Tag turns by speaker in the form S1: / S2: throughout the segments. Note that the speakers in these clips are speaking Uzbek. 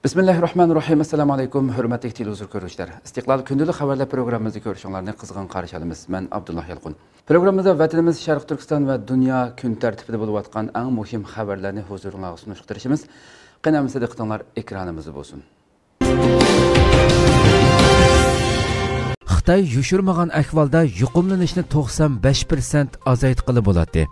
S1: Bismillahirrahmanirrahim. Assalamu alaykum. Hurmatli televizor ko'ruvchilar. Istiqlol kundalik xabarlar programmamizni ko'rishinglarni qizg'in qarshi olamiz. Men Abdullah Yalqun. Programmamizda vatanimiz Sharq Turkiston va dunyo kun tartibida bo'lib o'tgan eng muhim xabarlarni huzuringizga sunishtirishimiz. Qanamizda diqqatinglar ekranimizda bo'lsin. Xitoy yushurmagan ahvolda yuqumlanishni 95% azaytqili bo'ladi.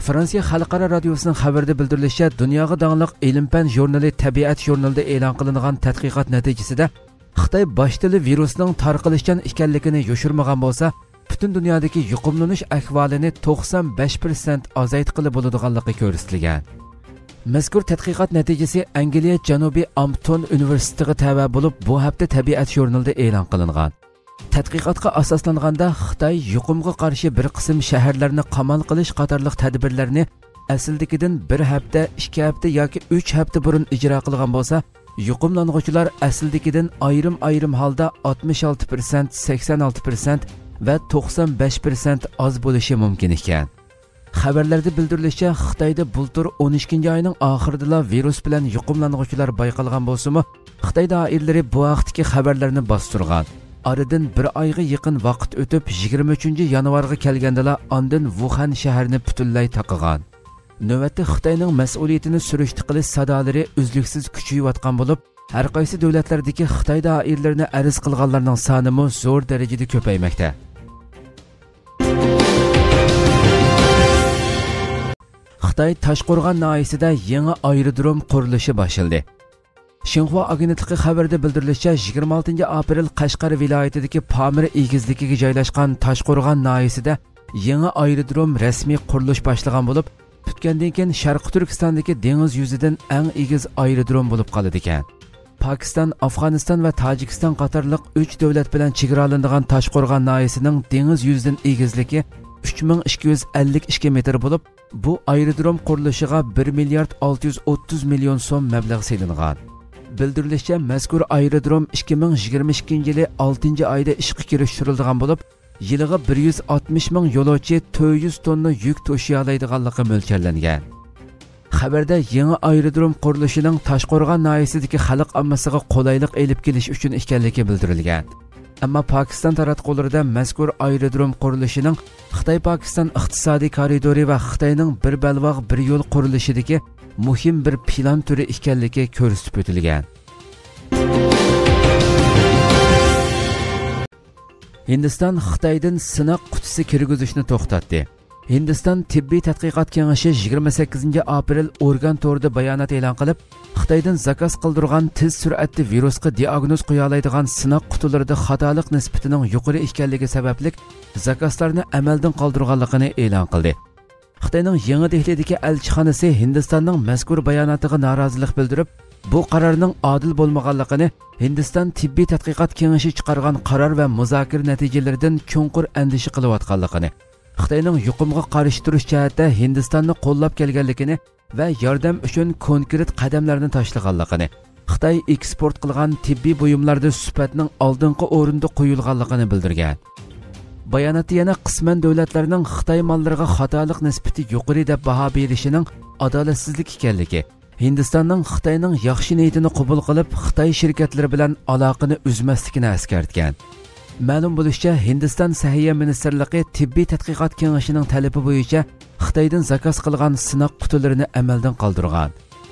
S1: Fransiya Xalqaro radiosining xabarida bildirilishicha, dunyoga dangliq ilm-fan jurnali Tabiat jurnalida e'lon qilingan tadqiqot natijasida Xitoy bosh tili virusining tarqalishidan ekanligini yoshirmagan bo'lsa, butun dunyodagi yuqumlanish ahvolini 95% azaytqili bo'ladiganligi ko'rsatilgan. Mazkur tadqiqot natijasi Angliya Janubiy Ampton universitetiga tava bo'lib, bu hafta Tabiat jurnalida e'lon qilingan. Tadqiqotga asoslanganda Xitoy yuqumga qarshi bir qism shaharlarni qamal qilish qatorliq tadbirlarni aslidagidan 1 hafta, 2 hafta yoki 3 hafta burun ijro qilgan bo'lsa, yuqumlanuvchilar aslidagidan ayrim holda 66%, 86% va 95% oz bo'lishi mumkin ekan. Xabarlarda bildirilishicha, Xitoyda bultur 12-oyning oxirida virus bilan yuqumlanuvchilar bayqalgan bo'lsa-mu, Xitoy doiralari bu vaqtdagi xabarlarni bostirgan. Aradan bir oyga yaqin vaqt o'tib 23 yanvarga kelgandala ondan Wuhan shaharini butunlay taqagan. Navbatda Xitoyning mas'uliyatini surishti qilish sadolari uzluksiz kuchayayotgan bo'lib, har qaysi davlatlardagi Xitoy doiralarini arz qilganlarning soni mo zo'r darajada ko'paymoqda. Xitoy Toshqo'rg'on noyasida yangi aerodrom qurilishi boshlandi. Xinhua agentligi xabarida bildirilishicha, 26 aprel Qashqar viloyatidagi Pamir egizligiga joylashgan Toshqo'rg'on noyasida yangi aerodrom rasmiy qurilish boshlagan bo'lib, tutgandan keyin Sharq Turkistondagi dengiz yuzidan eng egiz aerodrom bo'lib qoladi ekan. Pokiston, Afg'oniston va Tojikiston qatorliq 3 davlat bilan chegaralanadigan Toshqo'rg'on noyasining dengiz yuzidan egizligi 3252 metr bo'lib, bu aerodrom qurilishiga 1 milliard 630 million so'm mablag' selingan. Bildirilishicha, mazkur aerodrom 2022 yili 6-oyda ishga kirishtirilgan bo'lib, yiliga 160 ming yo'lovchi 400 tonna yuk tashiy oladiganligi mo'ljallangan. Xabarda yangi aerodrom qurilishining Toshqo'rg'on noyasidagi xalq ommasiga qulaylik elib kelish uchun ekanligi bildirilgan. Ammo Pokiston taratqularida mazkur aerodrom qurilishining Xitoy-Pokiston iqtisodiy koridori va Xitoyning bir balvoq bir yo'l qurilishidagi muhim bir plan turi ekanligi ko'rsatib o'tilgan. Hindiston Xitoydan sinoq qutisi kirgizishni to'xtatdi. Hindiston tibbiy tadqiqot kengashi 28 aprel organ to'rida bayonot e'lon qilib, Xitoydan zakaz qildirgan tez sur'atli virusga diagnoz qo'ya oladigan sinoq qutilarida xatolik nisbatining yuqori ekanligi sababli zakazlarni amaldan qoldirganligini e'lon qildi. Xitoyning Yangi Dehlidagi elchixonasi Hindistonning mazkur bayonotiga norozilik bildirib, bu qarorning adil bo'lmaganligini, Hindiston tibbiy tadqiqot kengashi chiqargan qaror va muzokara natijalaridan chunqur andisha qilayotganligini, Xitoyning yuqumga qarshi turish jihatda Hindistonni qo'llab kelganligini va yordam uchun konkret qadamlarni tashlaganligini, Xitoy eksport qilgan tibbiy buyumlarda sifatning oldingi o'rinda qo'yilganligini bildirgan. Bayonotda yana qisman davlatlarning Xitoy mollariga xatolik nisbati yuqori deb baho berishining adolatsizlik ekanligi, Hindistonning Xitoyning yaxshi niyatini qabul qilib, Xitoy shirkatlari bilan aloqani uzmasligini eskartgan. Ma'lum bo'lishicha, Hindiston Sahiyya ministrligi tibbiy tadqiqot kengashining talabi bo'yicha Xitoydan zakaz qilgan sinoq qutilarini amaldan qoldirgan.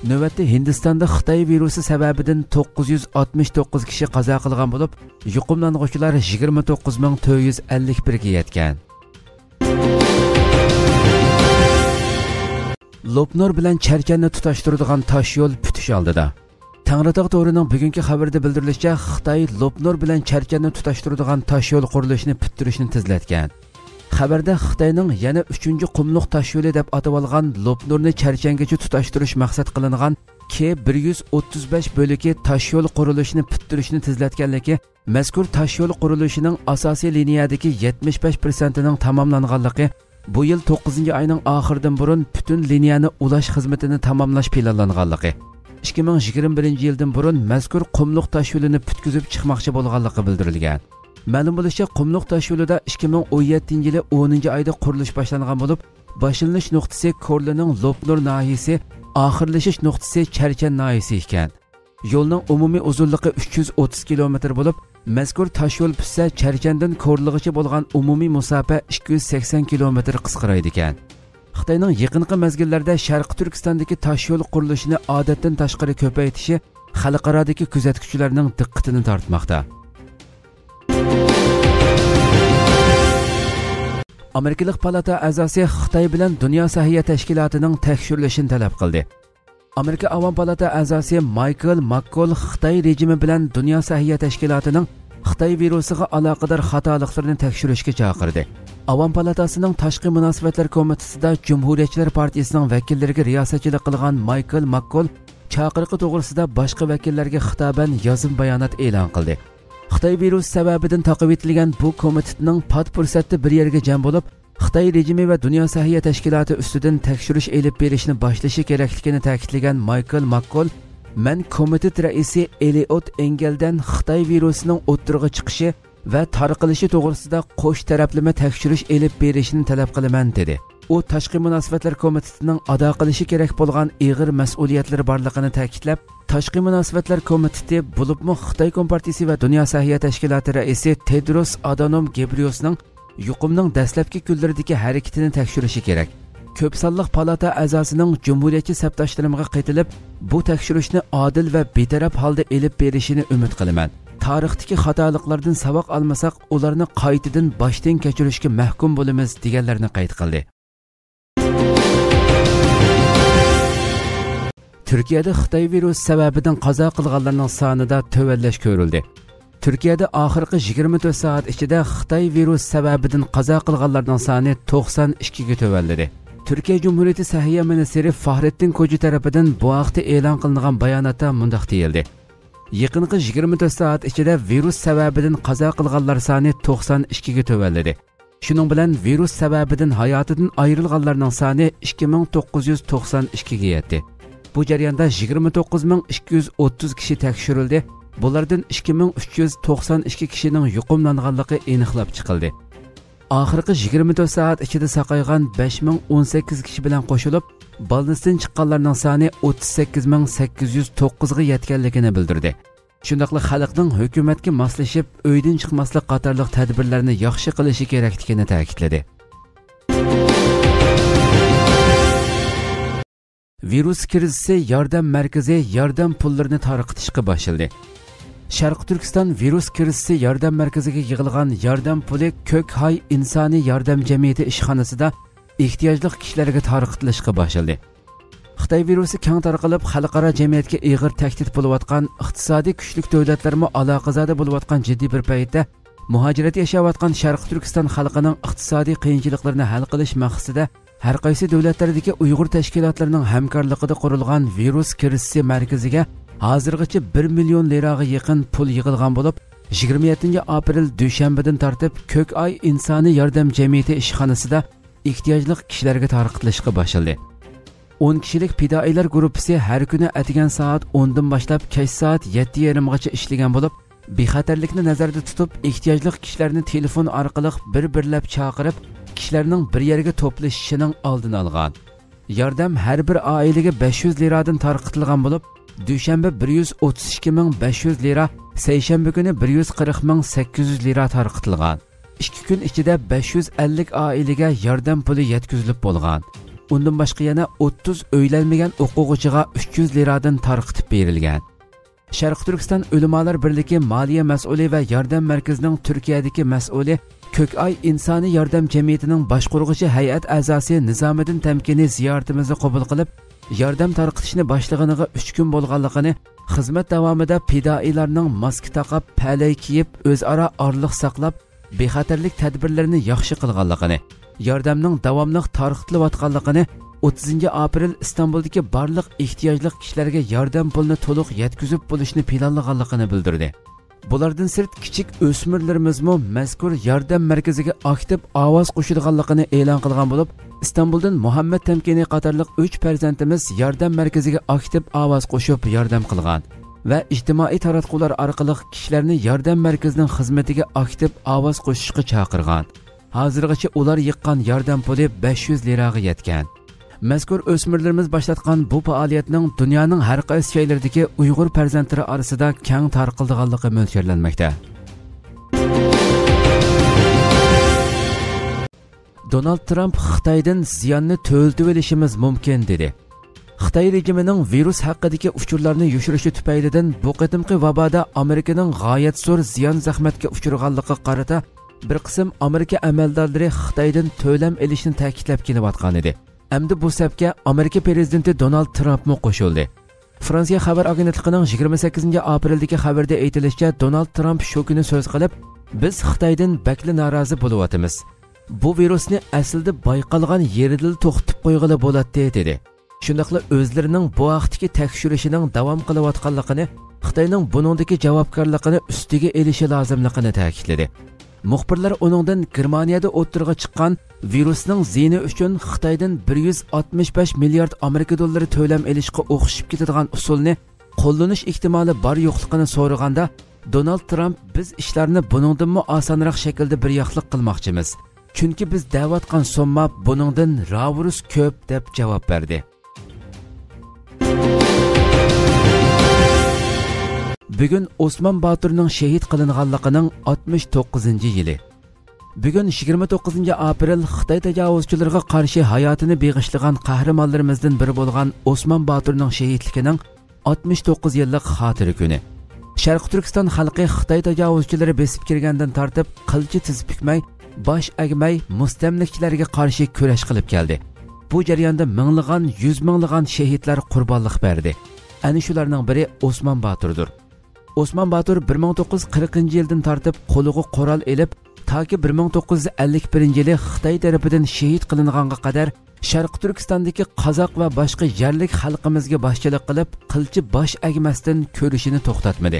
S1: Navbatda Hindistonda Xitoy virusi sababidan 969 kishi qazo qilgan bo'lib, yuqumlanuvchilar 29451 ga yetgan. Lopnor bilan Charkanni tutashtiradigan tosh yo'l putish oldida. Tangritog' to'rining bugungi xabarida bildirilishicha, Xitoy Lopnor bilan Charkanni tutashtiradigan tosh yo'l qurilishini bitirishni tezlatgan. Xabarda Xitoyning yana 3-qumliq tosh yo'li deb atalgan Lopnorni Charkangacha tutashtirish maqsad qilingan K135 bo'lagi tosh yo'l qurilishini bitirishni tezlatganligi, mazkur tosh yo'l qurilishining asosiy liniyadagi 75%ning tamomlanganligi, bu yil 9-oyning oxiridan burun butun liniyani ulash xizmatini tamomlash planlanganligi, 2021-yildan burun mazkur qumliq tosh yo'lini bitkizib chiqmoqchi bo'lganligi bildirilgan. Ma'lum bo'lishicha, qumliq tosh yo'lida 2017-yili 10-oyda qurilish boshlangan bo'lib, boshlanish nuqtasi Korlining Lopnor nahiyasi, oxirlashish nuqtasi Charkan nahiyasi ekan. Yo'lning umumiy uzunligi 330 kilometr bo'lib, mazkur tosh yo'l bitsa Charchandan Ko'rlig'icha bo'lgan umumiy masofa 280 kilometr qisqaraydi ekan. Xitoyning yaqinqi mezgillarda Sharq Turkistondagi tosh yo'l qurilishini odatdan tashqari ko'paytirishi xalqarodagi kuzatuvchilarning diqqatini tortmoqda. Amerikalik palata a'zosi Xitoy bilan Dunyo Sahiyya tashkilotining tekshirilishini talab qildi. Amerika Avam palata a'zosi Michael McCall Xitoy rejimi bilan Dunyo Sahiyya tashkilotining Xitoy virusiga aloqador xatoliklarni tekshirishga chaqirdi. Avam palatasining tashqi munosabatlar komitetida Cumhuriyetchilar partiyasining vakillariga riyosatchilik qilgan Michael McCall chaqiriqi to'g'risida boshqa vakillarga xitoban yozim bayonot e'lon qildi. Xitoy virus sababidan taqib etilgan bu komitetning pat fursatda bir yerga jam bo'lib, Xitoy rejimi va Dunyo Sahiyya tashkiloti ustidan tekshirish elib berishni boshlashi kerakligini ta'kidlagan Michael McCall, "Men komitet raisi Eliot Engeldan Xitoy virusining o'ttirg'i chiqishi va tarqalishi to'g'risida qo'sh taraflama tekshirish elib berishni talab qilaman" dedi. U tashqi munosabatlar komitetining ado qilishi kerak bo'lgan ig'ir mas'uliyatlari borligini ta'kidlab, tashqi munosabatlar komiteti bo'libmi Xitoy Kompartiyasi va Dunyo Sahiyya tashkiloti raisi Tedros Adhanom Ghebreyesusning yuqumning dastlabki kunlaridagi harakatini tekshirishi kerak. Ko'p sonliq palata a'zosining Cumhuriyetchi sabdoshlarimga qaytilib, bu tekshirishni odil va betaraf holda elib berishini umid qilaman. Tarixdagi xatoliklardan saboq olmasak, ularni qaytadan boshdan kechirishga mahkum bo'lamiz deganlarni qayd qildi. Turkiyada Xitoy virus sababidan qazo qilganlarning sonida tövallash ko'rildi. Turkiyada oxirgi 24 soat ichida Xitoy virus sababidan qazo qilganlarning soni 92 ga tövalladi. Turkiya Cumhuriyeti Sahiyya ministri Fahrettin Koca tarafidan bu haqda e'lon qilingan bayonotda mundaq deyildi. Yaqinqi 24 soat ichida virus sababidan qazo qilganlar soni 92 ga tövalladi. Shuning bilan virus sababidan hayotidan ayrilganlarning soni 2992 ga yetdi. Bu jarayonda 29230 kishi tekshirildi. Bulardan 2392 kishining yuqumlanganligi aniqlab chiqildi. Oxirgi 24 soat ichida saqaygan 5018 kishi bilan qo'shilib, balnisdan chiqqanlarning soni 38809 ga yetganligini bildirdi. Shundaqli xalqning hukumatga moslashib, uydan chiqmaslik qatorliq tadbirlarni yaxshi qilishi kerakligini ta'kidladi. Virus krizisi yordam markazi yordam pullarini tarqatishga boshladi. Sharq Turkiston virus krizisi yordam markaziga yig'ilgan yordam puli Ko'khay insoniy yordam jamiyati ishxonasida ehtiyojli kishilarga tarqatilishga boshladi. Xitoy virusi keng tarqalib, xalqaro jamiyatga ig'ir tahdid bo'layotgan, iqtisodiy kuchli davlatlarga aloqazoda bo'layotgan jiddiy bir paytda muhojirat yashayotgan Sharq Turkiston xalqining iqtisodiy qiyinchiliklarini hal qilish maqsadida har qaysi davlatlardagi Uyg'ur tashkilotlarining hamkorligida qurilgan virus krizisi markaziga hozirgacha 1 million liraga yaqin pul yig'ilgan bo'lib, 27 aprel dushanbadan tortib Ko'kay insoniy yordam jamiyati ishxonasida ehtiyojli kishilarga tarqatilishga boshladi. 10 kishilik fidoilar guruhi har kuni atigan soat 10 dan boshlab kech soat 7:30gacha ishlagan bo'lib, bexatarlikni nazarda tutib, ehtiyojli kishilarni telefon orqali bir-birlab chaqirib, kishilarning bir yerga to'plashishining oldini olgan. Yordam har bir oilaga 500 liradan tarqatilgan bo'lib, dushanba 132.500 lira, seshanba kuni 140.800 lira tarqatilgan. 2 kun ichida 550 oilaga yordam puli yetkazilib bo'lgan. Undan boshqa yana 30 uylanmagan o'quvchiga 300 liradan tarqatib berilgan. Sharq Turkiston Ulamolar birligi moliya mas'uli va yordam markazining Turkiyadagi mas'uli Ko'kay insoniy yordam jamiyatining boshqaruvchi hay'at a'zosi Nizomiddin Tamkini ziyoratimizni qabul qilib, yordam tarqatishni boshlaganiga 3 kun bo'lganligini, xizmat davomida fidoilarning maska taqib, palay kiyib, o'zaro orliq saqlab, bexatarlik tadbirlarini yaxshi qilganligini, yordamning davomli tarqatilayotganligini, 30 aprel Istanbuldagi barliq ehtiyojli kishilarga yordam pulini to'liq yetkazib bo'lishni planlaganligini bildirdi. Bulardan sirt kichik o'smirlarimizmi mazkur yordam markaziga aktiv ovoz qo'shilganligini e'lon qilgan bo'lib, Istanbuldan Muhammad Tamkini qatorliq 3 farzandimiz yordam markaziga aktiv ovoz qo'shib yordam qilgan va ijtimoiy taratqular orqali kishilarni yordam markazining xizmatiga aktiv ovoz qo'shishga chaqirgan. Hozirgacha ular yiqqan yordam puli 500 liraga yetgan. Mazkur o'smirlarimiz boshlatgan bu faoliyatning dunyoning har qaysi joylaridagi Uyg'ur farzandlari orasida keng tarqalganligi mo'ljallanmoqda. Donald Trump Xitoydan ziyonni to'ltib olishimiz mumkin dedi. Xitoy rejimining virus haqidagi uchurlarni yushirishi tufaylidan bu qatimqi vaboda Amerikaning g'oyat zo'r ziyon zahmatga uchraganligi qarata bir qism Amerika amaldorlari Xitoydan to'lam olishni ta'kidlab kelayotgan edi. Endi bu safga Amerika prezidenti Donald Trump mu qo'shildi. Fransiya xabar agentligining 28 aprildagi xabarda aytilishicha, Donald Trump shu kuni so'z qilib, biz Xitoydan bakli norozi bo'layotimiz. Bu virusni aslida bayqalgan yeridan to'xtatib qo'yg'ili bo'ladi dedi. Shundaqla o'zlarining bu vaqtdagi tekshirishining davom qilayotganligini, Xitoyning buningdagi javobgarligini ustiga elishi lozimligini ta'kidladi. Muxbirlar uningdan Germaniyada o'tirg'a chiqqan virusning ziyni uchun Xitoydan 165 milliard Amerika dollari to'lam elishga o'xshib ketadigan usulni qo'llanish ehtimoli bor yo'qligini so'raganda, Donald Trump biz ishlarni buningdanmi osonroq shaklda bir yoqliq qilmoqchimiz. Chunki biz da'vatgan somma buningdan ravurus ko'p deb javob berdi. Bugun Osman Baturning shahid qilinganligining 69-yili. Bugun 29 aprel Xitoy tajovuzchilariga qarshi hayotini beg'ishlagan qahramonlarimizdan biri bo'lgan Osman Baturning shahidligining 69 yillik xotira kuni. Sharq Turkiston xalqi Xitoy tajovuzchilari besib kirgandan tortib qilchi tiz bukmay, bosh agmay mustamlikchilarga qarshi kurash qilib keldi. Bu jarayonda minglagan, yuz minglagan shahidlar qurbonlik berdi. Ana shularning biri Osman Baturdir. Osman Batur 1940-yildan tortib qo'liga qo'ral elib, toki 1951-yili Xitoy tarafidan shahid qilinganga qadar Sharq Turkistondagi qozoq va boshqa yerlik xalqimizga boshchilik qilib, qilchi bosh agmasdan ko'rishini to'xtatmadi.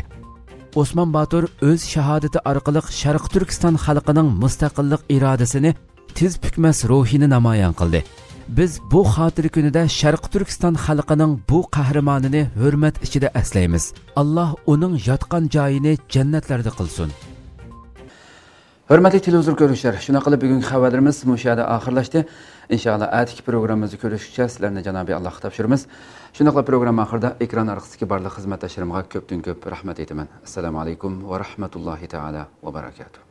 S1: Osman Batur o'z shahodati orqali Sharq Turkiston xalqining mustaqillik irodasini, tiz bukmas ruhini namoyon qildi. Biz bu xotira kunida Sharq Turkiston xalqining bu qahramonini hurmat ichida aslaymiz. Alloh uning yotgan joyini jannatlarda qilsin. Hurmatli televizor ko'ruvchilar, shuna qilib bugungi xabarlarimiz mushada oxirlashdi. Inshaalloh atiki programmamizni ko'rishgacha sizlarni Janobiy Allohga topshiramiz. Shuna qilib program oxirida ekran orqasidagi barcha xizmatdoshlarimga ko'pdan ko'p rahmat aytaman. Assalomu alaykum va rahmatullohi taala va barakatuh.